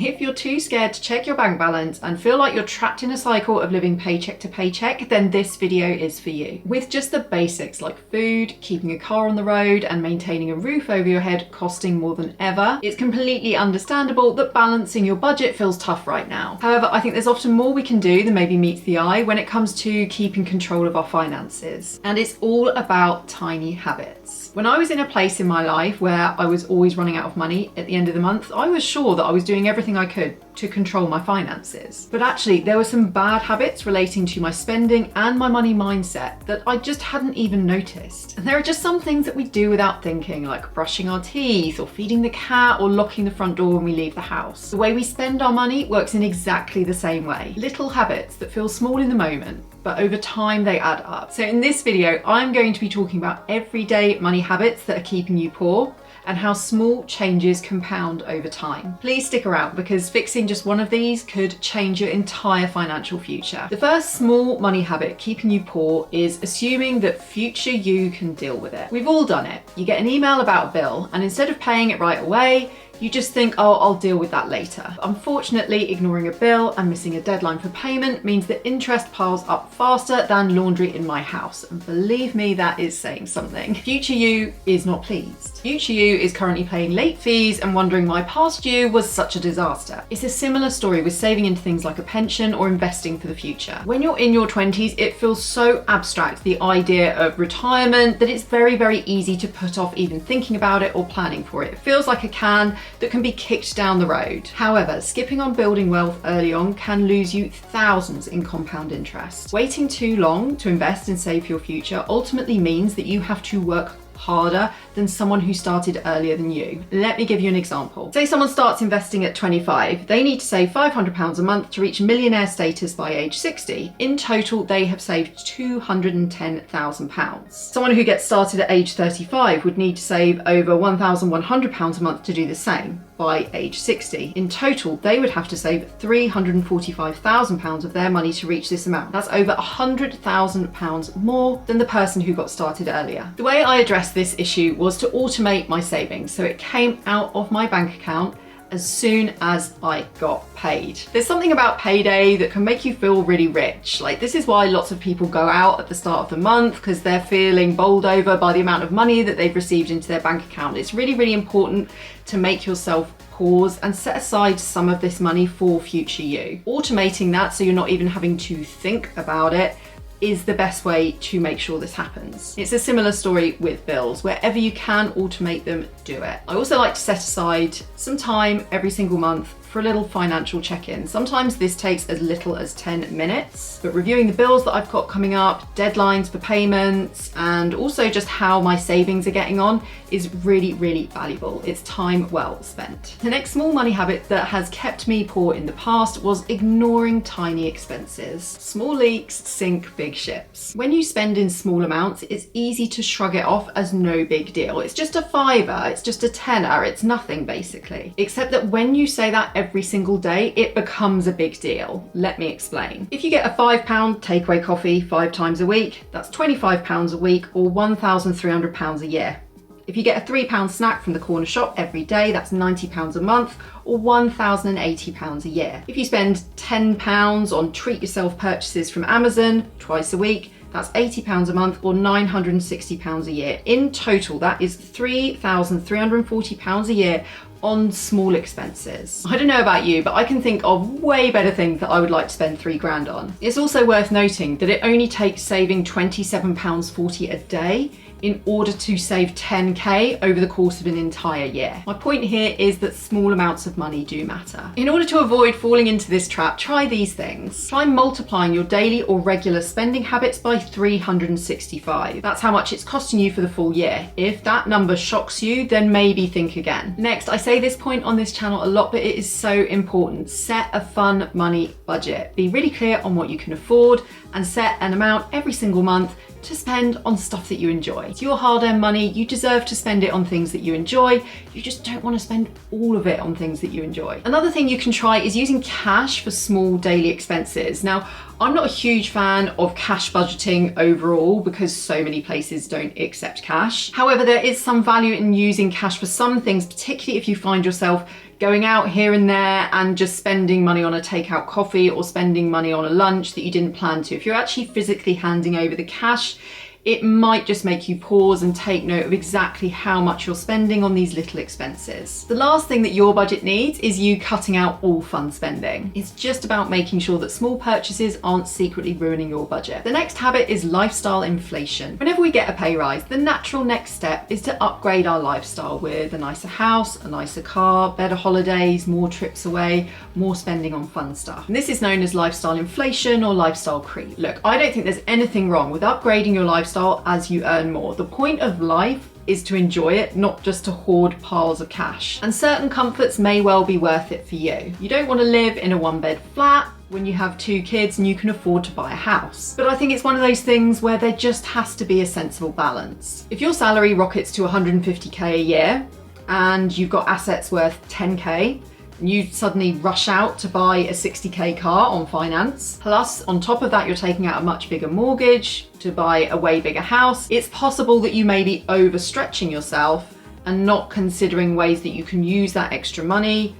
If you're too scared to check your bank balance and feel like you're trapped in a cycle of living paycheck to paycheck, then this video is for you. With just the basics like food, keeping a car on the road, and maintaining a roof over your head costing more than ever, it's completely understandable that balancing your budget feels tough right now. However, I think there's often more we can do than maybe meets the eye when it comes to keeping control of our finances. And it's all about tiny habits. When I was in a place in my life where I was always running out of money at the end of the month, I was sure that I was doing everything I could to control my finances. But actually, there were some bad habits relating to my spending and my money mindset that I just hadn't even noticed. And there are just some things that we do without thinking, like brushing our teeth or feeding the cat or locking the front door when we leave the house. The way we spend our money works in exactly the same way. Little habits that feel small in the moment, but over time they add up. So in this video, I'm going to be talking about everyday money habits that are keeping you poor and how small changes compound over time. Please stick around because fixing just one of these could change your entire financial future. The first small money habit keeping you poor is assuming that future you can deal with it. We've all done it. You get an email about a bill and instead of paying it right away, you just think, oh, I'll deal with that later. Unfortunately, ignoring a bill and missing a deadline for payment means that interest piles up faster than laundry in my house. And believe me, that is saying something. Future you is not pleased. Future you is currently paying late fees and wondering why past you was such a disaster. It's a similar story with saving into things like a pension or investing for the future. When you're in your 20s, it feels so abstract, the idea of retirement, that it's very, very easy to put off even thinking about it or planning for it. It feels like a can that can be kicked down the road. However, skipping on building wealth early on can lose you thousands in compound interest. Waiting too long to invest and save for your future ultimately means that you have to work harder than someone who started earlier than you. Let me give you an example. Say someone starts investing at 25. They need to save £500 a month to reach millionaire status by age 60. In total, they have saved £210,000. Someone who gets started at age 35 would need to save over £1,100 a month to do the same by age 60. In total, they would have to save £345,000 of their money to reach this amount. That's over £100,000 more than the person who got started earlier. The way I addressed this issue was to automate my savings so it came out of my bank account as soon as I got paid. There's something about payday that can make you feel really rich. Like, this is why lots of people go out at the start of the month, because they're feeling bowled over by the amount of money that they've received into their bank account. It's really, really important to make yourself pause and set aside some of this money for future you. Automating that so you're not even having to think about it is the best way to make sure this happens. It's a similar story with bills. Wherever you can automate them, do it. I also like to set aside some time every single month for a little financial check-in. Sometimes this takes as little as 10 minutes, but reviewing the bills that I've got coming up, deadlines for payments, and also just how my savings are getting on is really, really valuable. It's time well spent. The next small money habit that has kept me poor in the past was ignoring tiny expenses. Small leaks sink big ships. When you spend in small amounts, it's easy to shrug it off as no big deal. It's just a fiver, it's just a tenner, it's nothing basically. Except that when you say that every single day, it becomes a big deal. Let me explain. If you get a £5 takeaway coffee 5 times a week, that's £25 a week or £1,300 a year. If you get a £3 snack from the corner shop every day, that's £90 a month or £1,080 a year. If you spend £10 on treat yourself purchases from Amazon twice a week, that's £80 a month or £960 a year. In total, that is £3,340 a year on small expenses. I don't know about you, but I can think of way better things that I would like to spend £3,000 on. It's also worth noting that it only takes saving £27.40 a day in order to save 10k over the course of an entire year. My point here is that small amounts of money do matter. In order to avoid falling into this trap, try these things. Try multiplying your daily or regular spending habits by 365. That's how much it's costing you for the full year. If that number shocks you, then maybe think again. Next, I say this point on this channel a lot, but it is so important. Set a fun money budget. Be really clear on what you can afford and set an amount every single month to spend on stuff that you enjoy. It's your hard-earned money, you deserve to spend it on things that you enjoy, you just don't want to spend all of it on things that you enjoy. Another thing you can try is using cash for small daily expenses. Now, I'm not a huge fan of cash budgeting overall because so many places don't accept cash. However, there is some value in using cash for some things, particularly if you find yourself going out here and there and just spending money on a takeout coffee or spending money on a lunch that you didn't plan to. If you're actually physically handing over the cash, it might just make you pause and take note of exactly how much you're spending on these little expenses. The last thing that your budget needs is you cutting out all fun spending. It's just about making sure that small purchases aren't secretly ruining your budget. The next habit is lifestyle inflation. Whenever we get a pay rise, the natural next step is to upgrade our lifestyle with a nicer house, a nicer car, better holidays, more trips away, more spending on fun stuff. And this is known as lifestyle inflation or lifestyle creep. Look, I don't think there's anything wrong with upgrading your lifestyle as you earn more. The point of life is to enjoy it, not just to hoard piles of cash. And certain comforts may well be worth it for you. You don't want to live in a one-bed flat when you have 2 kids and you can afford to buy a house. But I think it's one of those things where there just has to be a sensible balance. If your salary rockets to 150k a year and you've got assets worth 10k, and you suddenly rush out to buy a 60k car on finance, plus on top of that you're taking out a much bigger mortgage to buy a way bigger house, it's possible that you may be overstretching yourself and not considering ways that you can use that extra money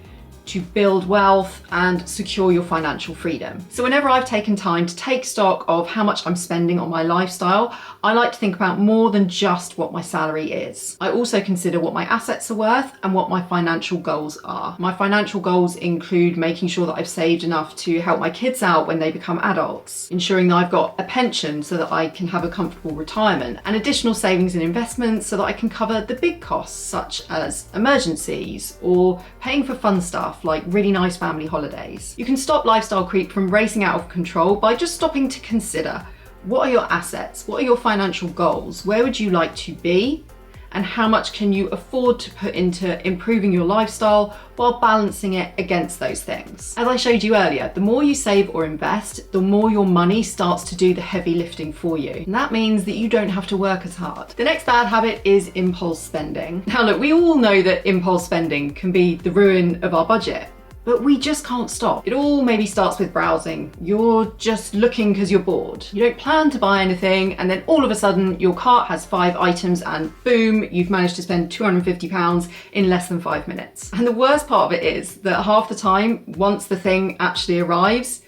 to build wealth and secure your financial freedom. So whenever I've taken time to take stock of how much I'm spending on my lifestyle, I like to think about more than just what my salary is. I also consider what my assets are worth and what my financial goals are. My financial goals include making sure that I've saved enough to help my kids out when they become adults, ensuring that I've got a pension so that I can have a comfortable retirement, and additional savings and investments so that I can cover the big costs such as emergencies or paying for fun stuff like really nice family holidays. You can stop lifestyle creep from racing out of control by just stopping to consider, what are your assets? What are your financial goals? Where would you like to be? And how much can you afford to put into improving your lifestyle while balancing it against those things? As I showed you earlier, the more you save or invest, the more your money starts to do the heavy lifting for you. And that means that you don't have to work as hard. The next bad habit is impulse spending. Now look, we all know that impulse spending can be the ruin of our budget, but we just can't stop. It all maybe starts with browsing. You're just looking because you're bored. You don't plan to buy anything, and then all of a sudden your cart has 5 items and boom, you've managed to spend £250 in less than 5 minutes. And the worst part of it is that half the time, once the thing actually arrives,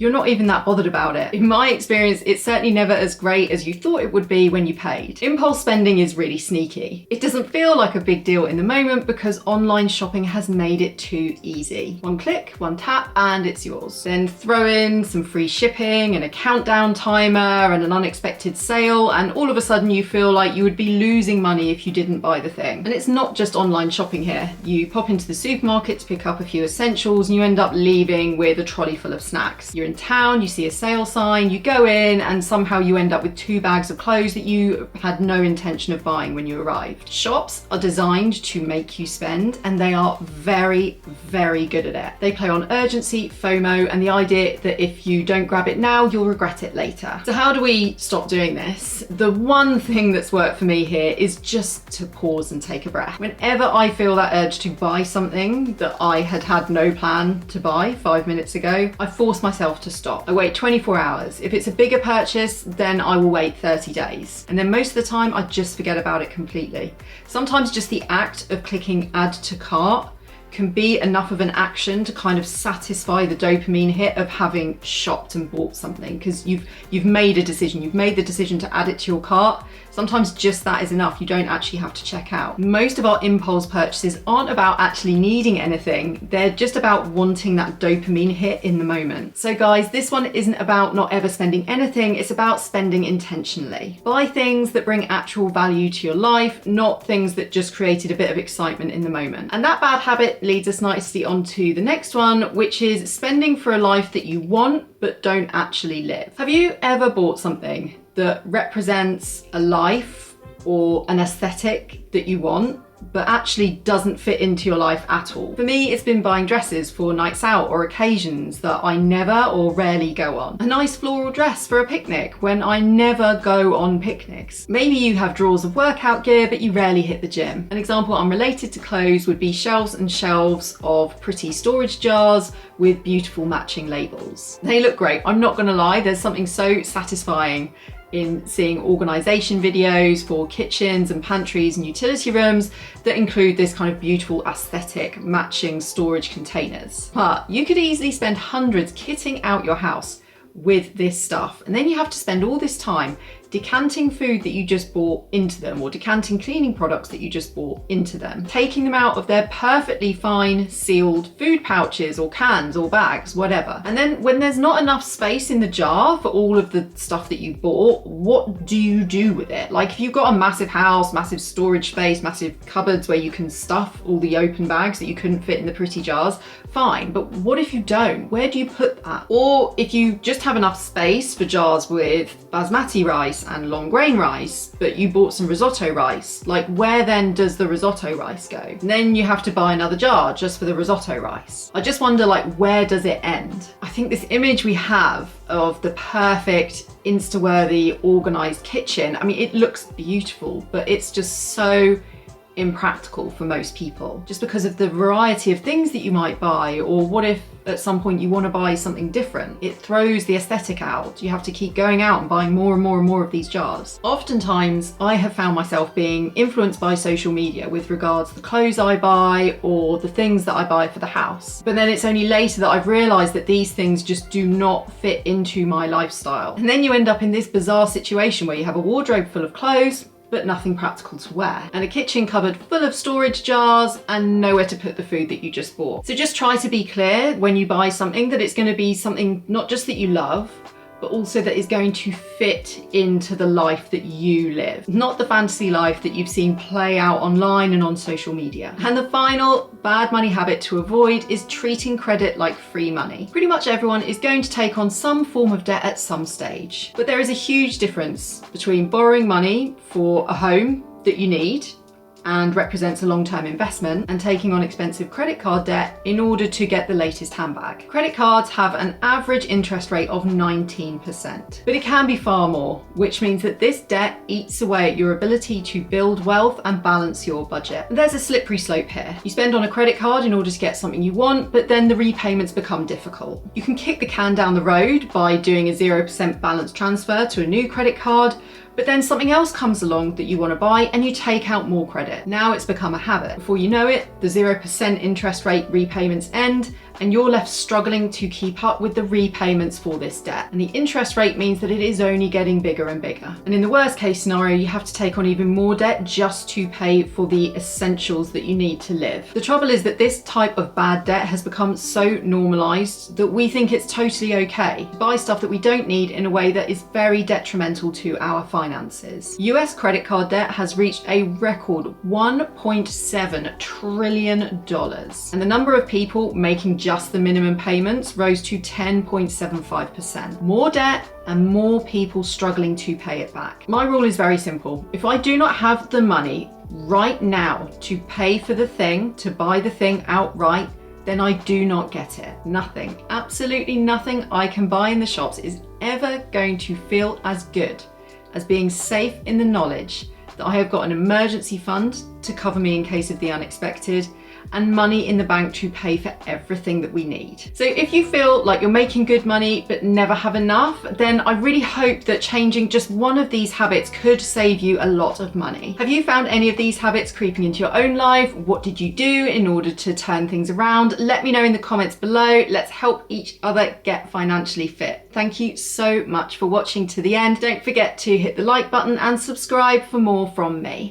you're not even that bothered about it. In my experience, it's certainly never as great as you thought it would be when you paid. Impulse spending is really sneaky. It doesn't feel like a big deal in the moment because online shopping has made it too easy. One click, one tap, and it's yours. Then throw in some free shipping and a countdown timer and an unexpected sale, and all of a sudden you feel like you would be losing money if you didn't buy the thing. And it's not just online shopping here. You pop into the supermarket to pick up a few essentials and you end up leaving with a trolley full of snacks. You're in town, you see a sale sign, you go in, and somehow you end up with 2 bags of clothes that you had no intention of buying when you arrived. Shops are designed to make you spend, and they are very, very good at it. They play on urgency, FOMO, and the idea that if you don't grab it now, you'll regret it later. So how do we stop doing this? The one thing that's worked for me here is just to pause and take a breath. Whenever I feel that urge to buy something that I had no plan to buy 5 minutes ago, I force myself to stop. I wait 24 hours. If it's a bigger purchase, then I will wait 30 days. And then most of the time, I just forget about it completely. Sometimes just the act of clicking add to cart can be enough of an action to kind of satisfy the dopamine hit of having shopped and bought something, because you've made a decision. You've made the decision to add it to your cart. Sometimes just that is enough. You don't actually have to check out. Most of our impulse purchases aren't about actually needing anything. They're just about wanting that dopamine hit in the moment. So guys, this one isn't about not ever spending anything. It's about spending intentionally. Buy things that bring actual value to your life, not things that just created a bit of excitement in the moment. And that bad habit leads us nicely onto the next one, which is spending for a life that you want but don't actually live. Have you ever bought something that represents a life or an aesthetic that you want, but actually doesn't fit into your life at all? For me, it's been buying dresses for nights out or occasions that I never or rarely go on. A nice floral dress for a picnic when I never go on picnics. Maybe you have drawers of workout gear, but you rarely hit the gym. An example unrelated to clothes would be shelves and shelves of pretty storage jars with beautiful matching labels. They look great, I'm not gonna lie, there's something so satisfying in seeing organisation videos for kitchens and pantries and utility rooms that include this kind of beautiful aesthetic matching storage containers. But you could easily spend hundreds kitting out your house with this stuff, and then you have to spend all this time decanting food that you just bought into them, or decanting cleaning products that you just bought into them, taking them out of their perfectly fine sealed food pouches or cans or bags, whatever. And then when there's not enough space in the jar for all of the stuff that you bought, what do you do with it? Like, if you've got a massive house, massive storage space, massive cupboards where you can stuff all the open bags that you couldn't fit in the pretty jars, fine, but what if you don't? Where do you put that? Or if you just have enough space for jars with basmati rice and long grain rice, but you bought some risotto rice, like, where then does the risotto rice go? And then you have to buy another jar just for the risotto rice. I just wonder, like, where does it end? I think this image we have of the perfect, Insta-worthy, organised kitchen, I mean, it looks beautiful, but it's just so impractical for most people, just because of the variety of things that you might buy. Or what if at some point you want to buy something different? It throws the aesthetic out. You have to keep going out and buying more and more and more of these jars. Oftentimes I have found myself being influenced by social media with regards to the clothes I buy or the things that I buy for the house, but then it's only later that I've realised that these things just do not fit into my lifestyle. And then you end up in this bizarre situation where you have a wardrobe full of clothes but nothing practical to wear, and a kitchen cupboard full of storage jars and nowhere to put the food that you just bought. So just try to be clear when you buy something that it's going to be something not just that you love, but also that is going to fit into the life that you live, not the fantasy life that you've seen play out online and on social media. And the final bad money habit to avoid is treating credit like free money. Pretty much everyone is going to take on some form of debt at some stage, but there is a huge difference between borrowing money for a home that you need and represents a long-term investment, and taking on expensive credit card debt in order to get the latest handbag. Credit cards have an average interest rate of 19%, but it can be far more, which means that this debt eats away at your ability to build wealth and balance your budget. There's a slippery slope here. You spend on a credit card in order to get something you want, but then the repayments become difficult. You can kick the can down the road by doing a 0% balance transfer to a new credit card, but then something else comes along that you want to buy and you take out more credit. Now it's become a habit. Before you know it, the 0% interest rate repayments end and you're left struggling to keep up with the repayments for this debt. And the interest rate means that it is only getting bigger and bigger. And in the worst case scenario, you have to take on even more debt just to pay for the essentials that you need to live. The trouble is that this type of bad debt has become so normalized that we think it's totally okay to buy stuff that we don't need in a way that is very detrimental to our finances. US credit card debt has reached a record $1.7 trillion. And the number of people making just the minimum payments rose to 10.75%. More debt and more people struggling to pay it back. My rule is very simple. If I do not have the money right now to pay for the thing, to buy the thing outright, then I do not get it. Nothing, absolutely nothing I can buy in the shops is ever going to feel as good as being safe in the knowledge that I have got an emergency fund to cover me in case of the unexpected, and money in the bank to pay for everything that we need. So if you feel like you're making good money but never have enough, then I really hope that changing just one of these habits could save you a lot of money. Have you found any of these habits creeping into your own life? What did you do in order to turn things around? Let me know in the comments below. Let's help each other get financially fit. Thank you so much for watching to the end. Don't forget to hit the like button and subscribe for more from me.